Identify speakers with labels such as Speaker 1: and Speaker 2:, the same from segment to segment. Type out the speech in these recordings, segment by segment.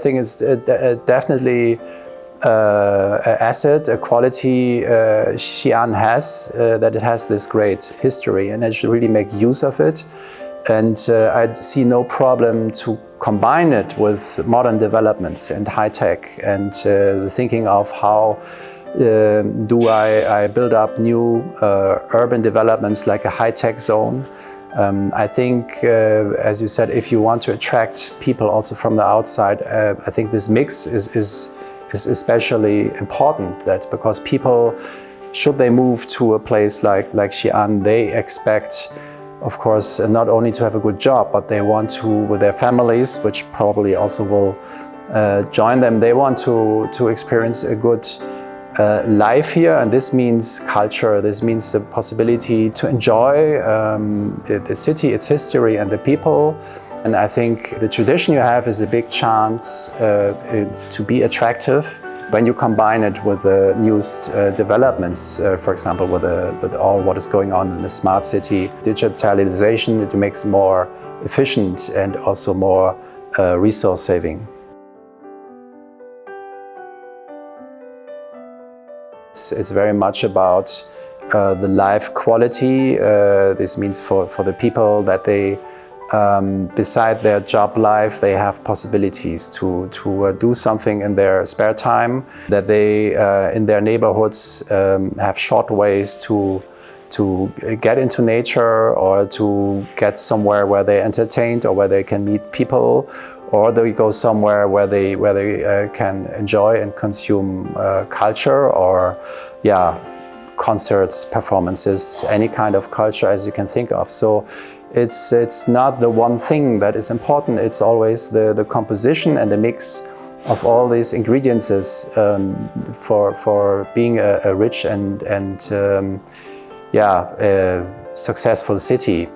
Speaker 1: think it's definitely an asset, a quality Xian has, that it has this great history, and it should really make use of it. And I see no problem to combine it with modern developments and high tech, and thinking of how do I build up new urban developments like a high-tech zone. I think, as you said, if you want to attract people also from the outside, I think this mix is especially important, that because people, should they move to a place like Xi'an, they expect, of course, not only to have a good job, but they want to, with their families, which probably also will join them, they want to experience a good life here, and this means culture, this means the possibility to enjoy the city, its history and the people. And I think the tradition you have is a big chance to be attractive when you combine it with the newest developments, for example, with all what is going on in the smart city. Digitalization, it makes it more efficient and also more resource saving. It's very much about the life quality. This means for the people that they, beside their job life, they have possibilities to do something in their spare time, that they in their neighborhoods have short ways to get into nature, or to get somewhere where they're entertained, or where they can meet people, or they go somewhere where they can enjoy and consume culture, or concerts, performances, any kind of culture as you can think of. So it's not the one thing that is important, it's always the composition and the mix of all these ingredients for being a rich and successful city.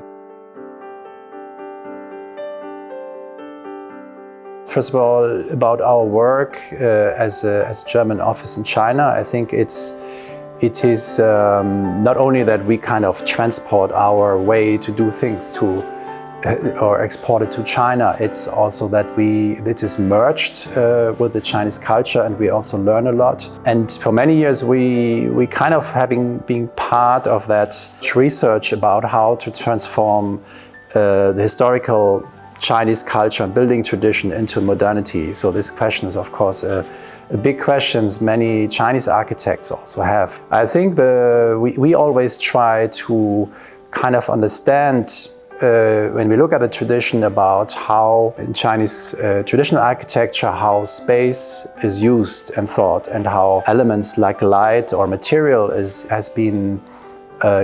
Speaker 1: First of all, about our work as a German office in China, I think it is not only that we kind of transport our way to do things to or export it to China, it's also that it is merged with the Chinese culture, and we also learn a lot. And for many years we kind of being part of that research about how to transform the historical Chinese culture and building tradition into modernity. So this question is, of course, a big question many Chinese architects also have. I think we always try to kind of understand, when we look at the tradition, about how in Chinese traditional architecture, how space is used and thought, and how elements like light or material has been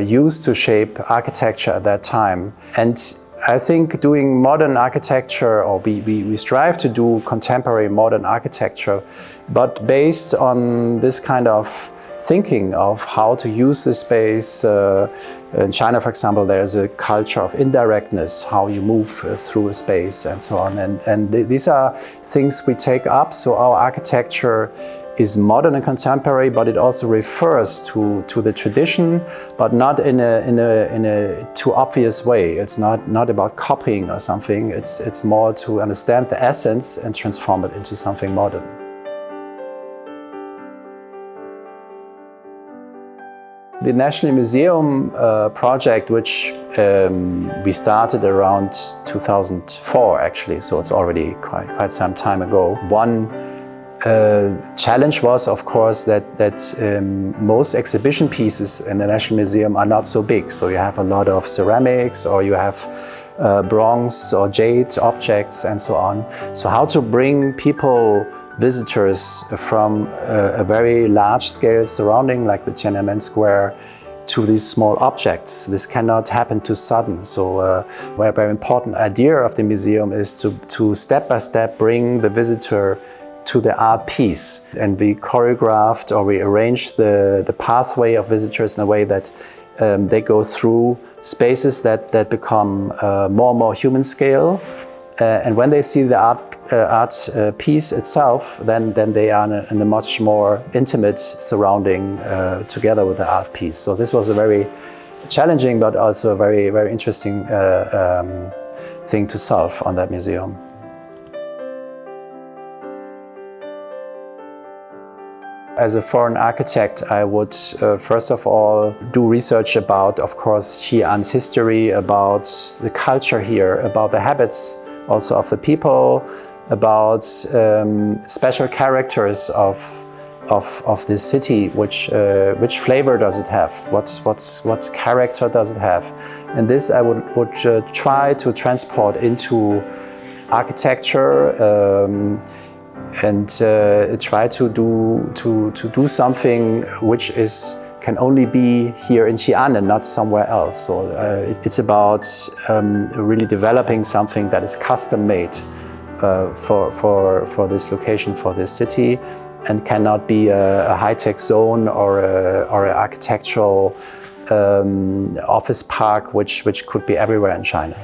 Speaker 1: used to shape architecture at that time. And I think doing modern architecture, or we strive to do contemporary modern architecture, but based on this kind of thinking of how to use the space. In China, for example, there's a culture of indirectness, how you move through a space and so on. And these are things we take up, so our architecture is modern and contemporary, but it also refers to the tradition, but not in a too obvious way. It's not about copying or something. It's more to understand the essence and transform it into something modern. The National Museum project, which we started around 2004 actually, so it's already quite some time ago. One challenge was, of course, that most exhibition pieces in the National Museum are not so big. So you have a lot of ceramics, or you have bronze or jade objects and so on. So how to bring people, visitors from a very large scale surrounding like the Tiananmen Square to these small objects. This cannot happen too sudden. So a very important idea of the museum is to step by step bring the visitor to the art piece, and we choreographed, or we arranged the pathway of visitors in a way that they go through spaces that become more and more human scale, and when they see the art piece itself, then they are in a much more intimate surrounding together with the art piece. So this was a very challenging but also a very, very interesting thing to solve on that museum. As a foreign architect, I would first of all do research about, of course, Xi'an's history, about the culture here, about the habits also of the people, about special characters of this city. Which flavor does it have? What character does it have? And this I would try to transport into architecture. And try to do something which can only be here in Xi'an and not somewhere else. So it's about really developing something that is custom made for this location, for this city, and cannot be a high-tech zone or an architectural office park which could be everywhere in China.